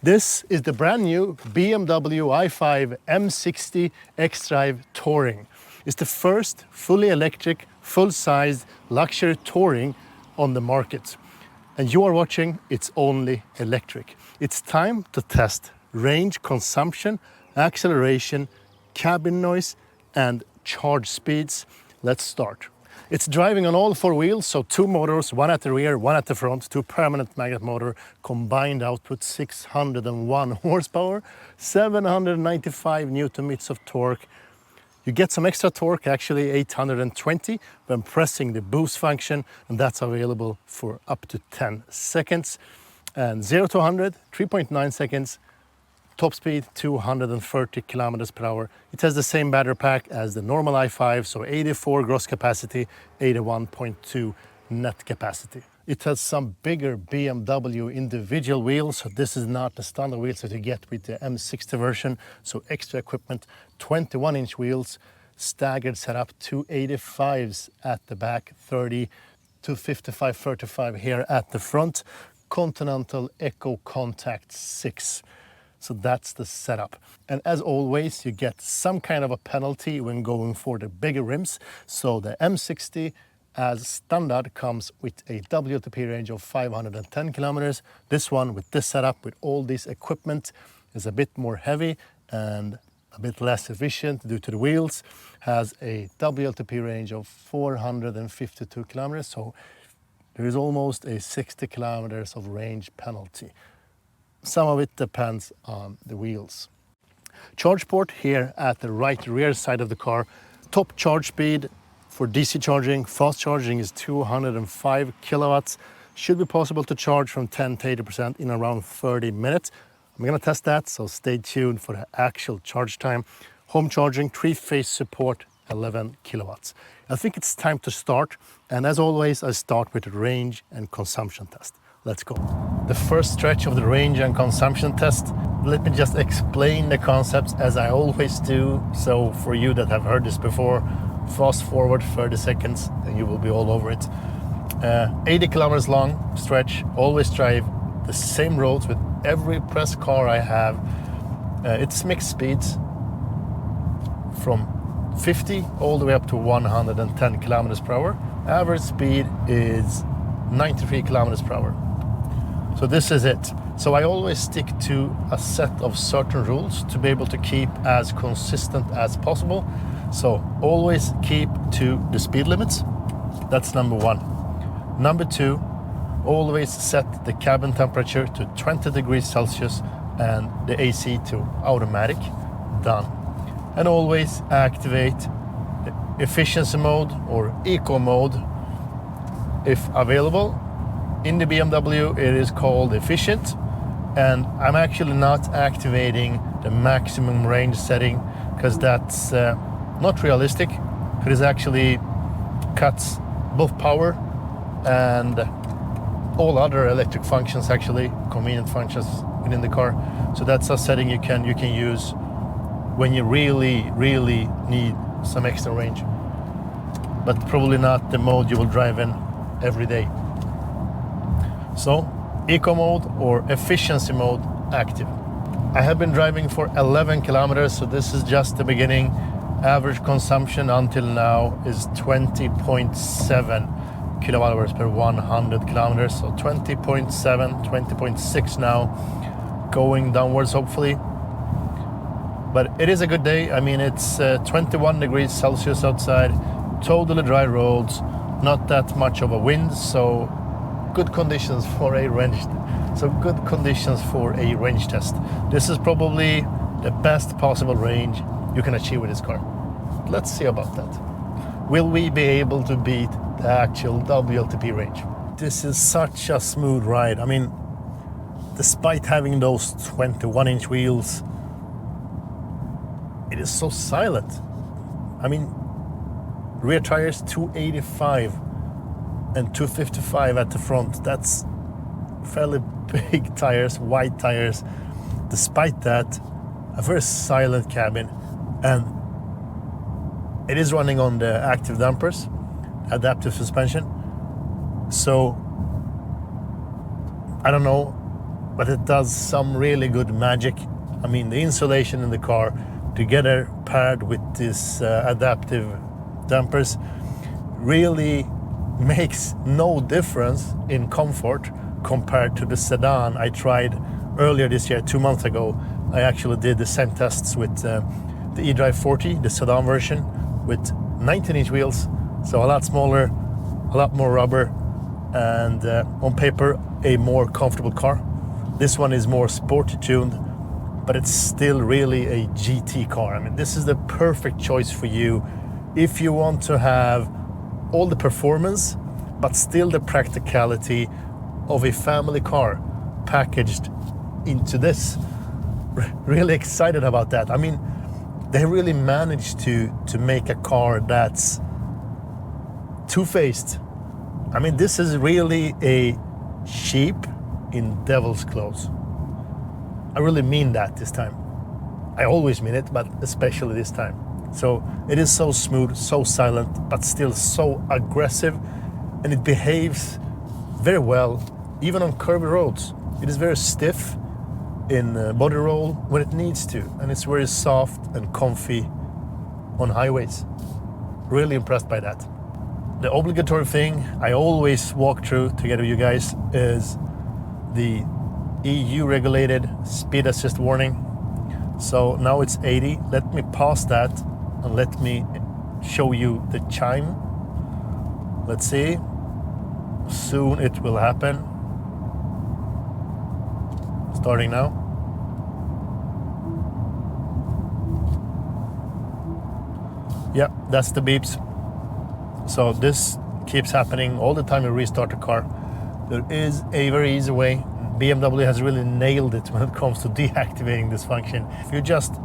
This is the brand new BMW i5 M60 xDrive Touring. It's the first fully electric, full-sized luxury touring on the market. And you are watching It's Only Electric. It's time to test range consumption, acceleration, cabin noise, and charge speeds. Let's start. It's driving on all four wheels, so two motors, one at the rear, one at the front, two permanent magnet motor, combined output 601 horsepower, 795 newton meters of torque. You get some extra torque, actually 820, when pressing the boost function, and that's available for up to 10 seconds. And 0 to 100, 3.9 seconds. Top speed 230 kilometers per hour. It has the same battery pack as the normal i5, so 84 gross capacity, 81.2 net capacity. It has some bigger BMW individual wheels, so this is not the standard wheels that you get with the M60 version, so extra equipment, 21-inch wheels, staggered setup, 285s at the back, 30 to 55, 35 here at the front, Continental Eco Contact 6. So that's the setup. And as always, you get some kind of a penalty when going for the bigger rims. So the M60 as standard comes with a WLTP range of 510 kilometers. This one with this setup, with all this equipment, is a bit more heavy and a bit less efficient due to the wheels. Has a WLTP range of 452 kilometers. So there is almost a 60 kilometers of range penalty. Some of it depends on the wheels. Charge port here at the right rear side of the car. Top charge speed for DC charging, fast charging is 205 kilowatts. Should be possible to charge from 10 to 80% in around 30 minutes. I'm gonna test that, so stay tuned for the actual charge time. Home charging, 3-phase support, 11 kilowatts. I think it's time to start. And as always, I start with the range and consumption test. Let's go. The first stretch of the range and consumption test. Let me just explain the concepts as I always do. So for you that have heard this before, fast forward 30 seconds and you will be all over it. 80 kilometers long stretch, always drive the same roads with every press car I have. It's mixed speeds from 50 all the way up to 110 kilometers per hour. Average speed is 93 kilometers per hour. So this is it. So I always stick to a set of certain rules to be able to keep as consistent as possible. So always keep to the speed limits. That's number one. Number two, always set the cabin temperature to 20 degrees Celsius and the AC to automatic. Done. And always activate the efficiency mode or eco mode if available. In the BMW, it is called efficient, and I'm actually not activating the maximum range setting because that's not realistic. It actually cuts both power and all other electric functions, actually convenient functions within the car. So that's a setting you can use when you really need some extra range, but probably not the mode you will drive in every day. So, eco mode or efficiency mode active. I have been driving for 11 kilometers, so this is just the beginning. Average consumption until now is 20.7 kilowatt hours per 100 kilometers. So 20.7, 20.6 now, going downwards hopefully. But it is a good day. I mean, it's 21 degrees Celsius outside, totally dry roads, not that much of a wind, so good conditions for a range test. This is probably the best possible range you can achieve with this car. Let's see about that. Will we be able to beat the actual WLTP range? This is such a smooth ride. I mean, despite having those 21-inch wheels, it is so silent. I mean, rear tires 285 and 255 at the front. That's fairly big tires, wide tires. Despite that, a very silent cabin, and it is running on the active dampers, adaptive suspension. So I don't know but it does some really good magic. I mean, the insulation in the car together paired with this adaptive dampers really makes no difference in comfort compared to the sedan I tried earlier this year, 2 months ago. I actually did the same tests with the eDrive 40, the sedan version, with 19-inch wheels, so a lot smaller, a lot more rubber, and on paper a more comfortable car. This one is more sporty tuned, but it's still really a GT car. I mean, this is the perfect choice for you if you want to have all the performance but still the practicality of a family car packaged into this. Really excited about that. I mean, they really managed to make a car that's two-faced. I mean, this is really a sheep in devil's clothes. I really mean that this time. I always mean it, but especially this time. So it is so smooth, so silent, but still so aggressive, and it behaves very well, even on curvy roads. It is very stiff in body roll when it needs to, and it's very soft and comfy on highways. Really impressed by that. The obligatory thing I always walk through together with you guys is the EU regulated speed assist warning. So now it's 80. Let me pause that and let me show you the chime. Let's see. Soon it will happen. Starting now. Yeah, that's the beeps. So this keeps happening all the time you restart the car. There is a very easy way. BMW has really nailed it when it comes to deactivating this function. If you just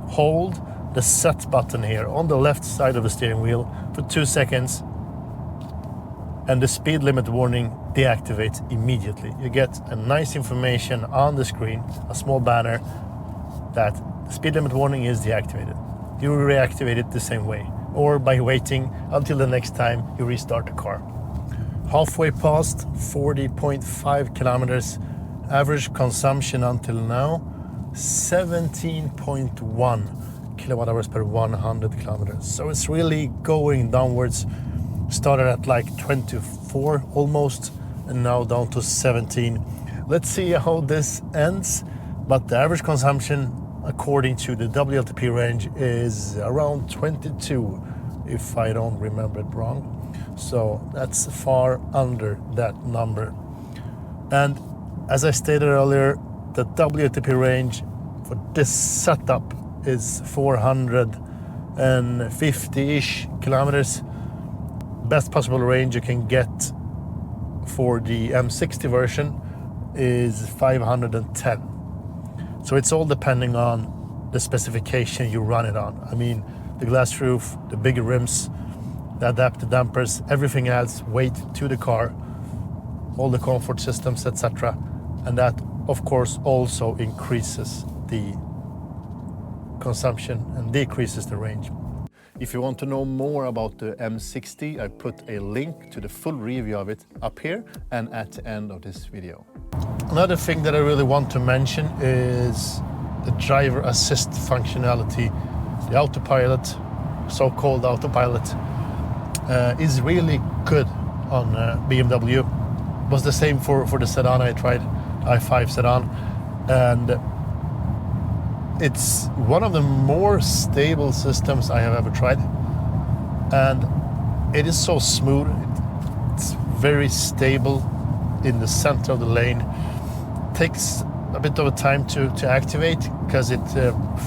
hold the set button here on the left side of the steering wheel for 2 seconds, and the speed limit warning deactivates immediately. You get a nice information on the screen, a small banner, that the speed limit warning is deactivated. You reactivate it the same way, or by waiting until the next time you restart the car. Halfway past, 40.5 kilometers. Average consumption until now, 17.1 kilowatt hours per 100 kilometers. So it's really going downwards. Started at like 24 almost, and now down to 17. Let's see how this ends, but the average consumption according to the WLTP range is around 22, if I don't remember it wrong. So that's far under that number. And as I stated earlier, the WLTP range for this setup is 450-ish kilometers. Best possible range you can get for the M60 version is 510. So it's all depending on the specification you run it on. I mean, the glass roof, the bigger rims, the adaptive dampers, everything adds weight to the car, all the comfort systems, etc. And that, of course, also increases the consumption and decreases the range. If you want to know more about the M60, I put a link to the full review of it up here and at the end of this video. Another thing that I really want to mention is the driver assist functionality. The autopilot, so-called autopilot, is really good on BMW. It was the same for the sedan I tried, i5 sedan, and it's one of the more stable systems I have ever tried, and it is so smooth. It's very stable in the center of the lane. Takes a bit of a time to activate because it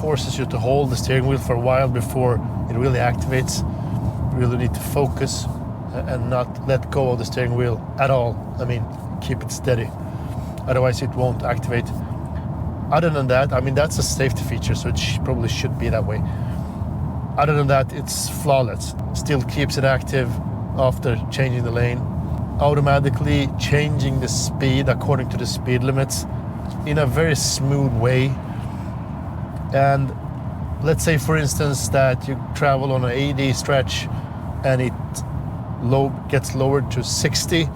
forces you to hold the steering wheel for a while before it really activates. You really need to focus and not let go of the steering wheel at all. I mean, keep it steady, otherwise it won't activate. Other than that, I mean, that's a safety feature, so it probably should be that way. Other than that, it's flawless. Still keeps it active after changing the lane. Automatically changing the speed according to the speed limits in a very smooth way. And let's say, for instance, that you travel on an 80 stretch and it gets lowered to 60,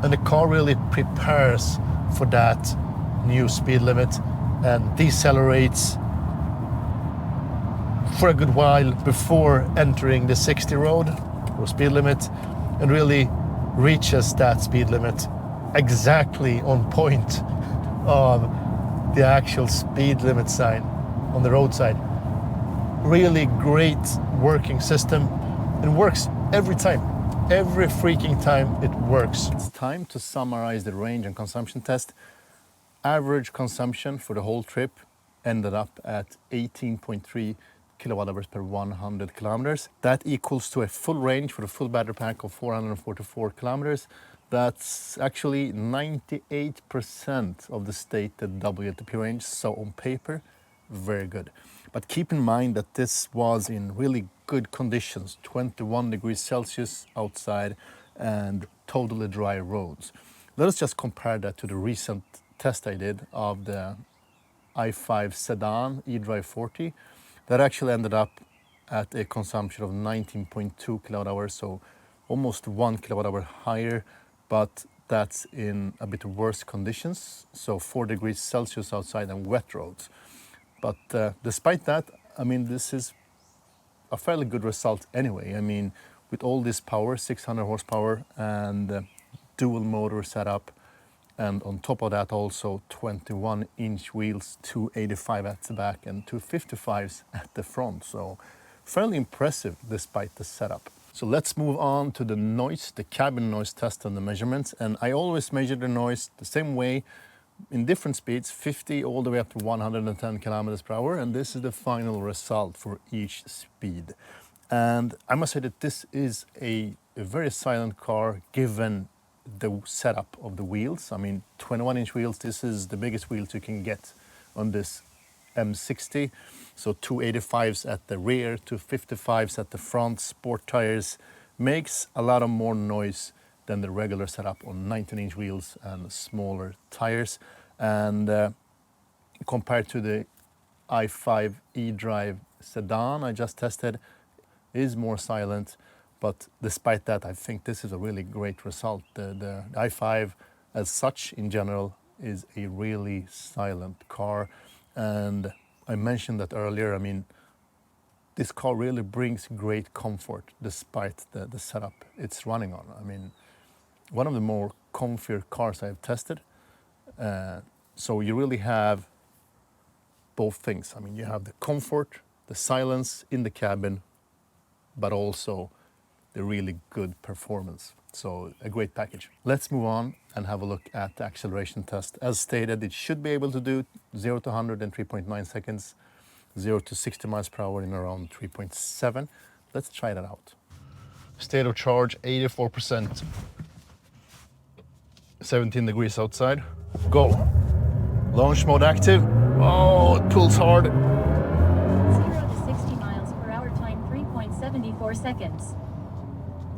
and the car really prepares for that new speed limit and decelerates for a good while before entering the 60 road or speed limit, and really reaches that speed limit exactly on point of the actual speed limit sign on the roadside. Really great working system. It works every time. Every freaking time it works. It's time to summarize the range and consumption test. Average consumption for the whole trip ended up at 18.3 kilowatt hours per 100 kilometers. That equals to a full range for the full battery pack of 444 kilometers. That's actually 98% of the stated WLTP range. So on paper, very good. But keep in mind that this was in really good conditions, 21 degrees Celsius outside and totally dry roads. Let us just compare that to the recent test I did of the i5 sedan eDrive 40. That actually ended up at a consumption of 19.2 kilowatt hours, so almost 1 kilowatt hour higher, but that's in a bit worse conditions, so 4 degrees Celsius outside and wet roads. But despite that, I mean, this is a fairly good result anyway. I mean, with all this power, 600 horsepower and dual motor setup, and on top of that also 21-inch wheels, 285 at the back and 255s at the front. So fairly impressive despite the setup. So let's move on to the noise, the cabin noise test and the measurements. And I always measure the noise the same way in different speeds, 50 all the way up to 110 kilometers per hour. And this is the final result for each speed. And I must say that this is a very silent car given the setup of the wheels. I mean, 21-inch wheels, this is the biggest wheels you can get on this M60. So 285s at the rear, 255s at the front, sport tires, makes a lot of more noise than the regular setup on 19-inch wheels and smaller tires. And compared to the i5 eDrive sedan I just tested, is more silent. But despite that, I think this is a really great result. The i5 as such in general is a really silent car. And I mentioned that earlier, I mean, this car really brings great comfort despite the setup it's running on. I mean, one of the more comfier cars I've tested. So you really have both things. I mean, you have the comfort, the silence in the cabin, but also the really good performance. So a great package. Let's move on and have a look at the acceleration test. As stated, it should be able to do 0 to 100 in 3.9 seconds, 0 to 60 miles per hour in around 3.7. Let's try that out. State of charge, 84%. 17 degrees outside. Go. Launch mode active. Oh, it pulls hard. 0 to 60 miles per hour time 3.74 seconds.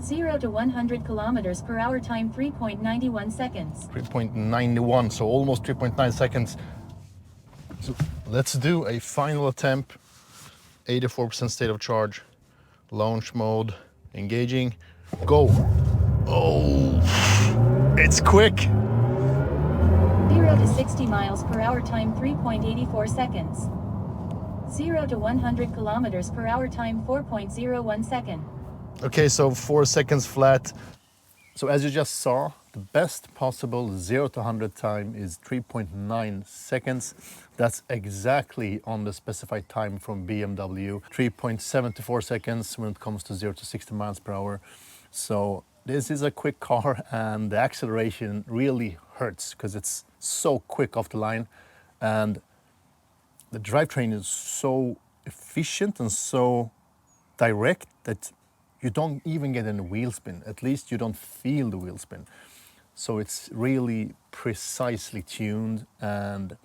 0 to 100 kilometers per hour time 3.91 seconds. 3.91, so almost 3.9 seconds. So let's do a final attempt. 84% state of charge. Launch mode, engaging. Go. Oh, it's quick. 0 to 60 miles per hour time 3.84 seconds. 0 to 100 kilometers per hour time 4.01 second. Okay, so 4 seconds flat. So as you just saw, the best possible 0 to 100 time is 3.9 seconds. That's exactly on the specified time from BMW. 3.74 seconds when it comes to 0 to 60 miles per hour. So this is a quick car and the acceleration really hurts because it's so quick off the line. And the drivetrain is so efficient and so direct that you don't even get any wheel spin. At least you don't feel the wheel spin. So it's really precisely tuned. And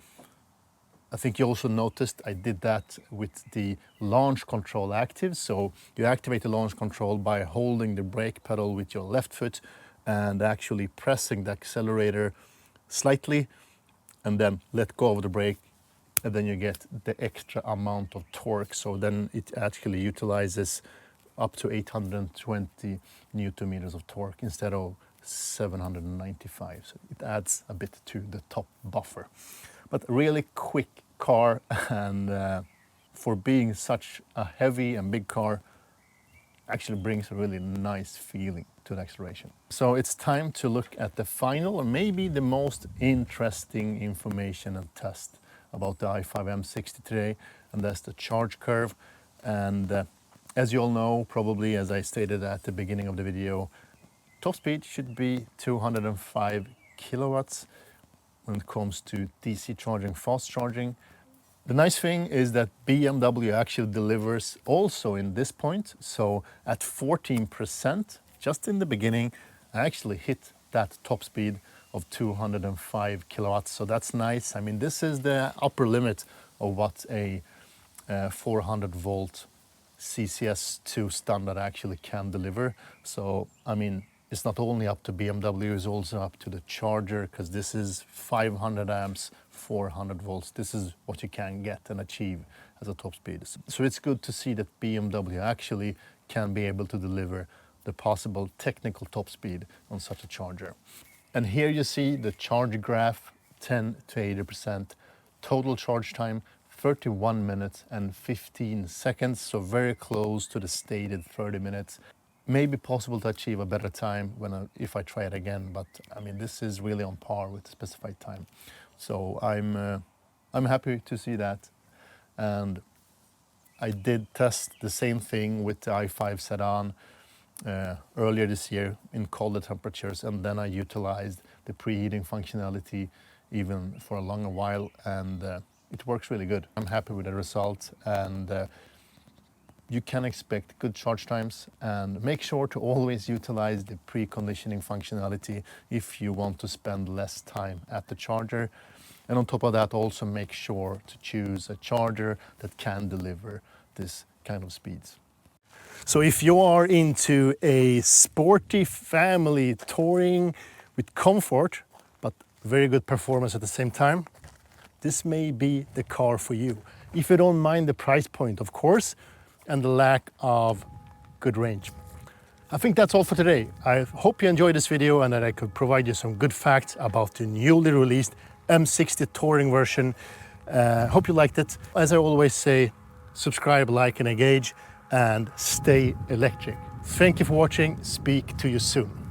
I think you also noticed I did that with the launch control active. So you activate the launch control by holding the brake pedal with your left foot and actually pressing the accelerator slightly and then let go of the brake. And then you get the extra amount of torque. So then it actually utilizes up to 820 Newton meters of torque instead of 795. So it adds a bit to the top buffer. but really quick car, and for being such a heavy and big car, actually brings a really nice feeling to the acceleration. So it's time to look at the final and maybe the most interesting information and test about the i5 M60 today, and that's the charge curve. And as you all know, probably as I stated at the beginning of the video, top speed should be 205 kilowatts when it comes to DC charging, fast charging. The nice thing is that BMW actually delivers also in this point. So at 14%, just in the beginning, I actually hit that top speed of 205 kilowatts. So that's nice. I mean, this is the upper limit of what a 400 volt CCS2 standard actually can deliver. So, I mean, it's not only up to BMW, it's also up to the charger, because this is 500 amps, 400 volts. This is what you can get and achieve as a top speed. So it's good to see that BMW actually can be able to deliver the possible technical top speed on such a charger. And here you see the charge graph, 10 to 80%, total charge time, 31 minutes and 15 seconds, so very close to the stated 30 minutes. Maybe possible to achieve a better time if I try it again, but I mean, this is really on par with the specified time. So I'm happy to see that. And I did test the same thing with the i5 sedan earlier this year in colder temperatures, and then I utilized the preheating functionality even for a longer while, and it works really good. I'm happy with the result, and you can expect good charge times, and make sure to always utilize the preconditioning functionality if you want to spend less time at the charger. And on top of that, also make sure to choose a charger that can deliver this kind of speeds. So if you are into a sporty family touring with comfort, but very good performance at the same time, this may be the car for you. If you don't mind the price point, of course, and the lack of good range. I think that's all for today. I hope you enjoyed this video and that I could provide you some good facts about the newly released M60 Touring version. Hope you liked it. As I always say, subscribe, like, and engage, and stay electric. Thank you for watching. Speak to you soon.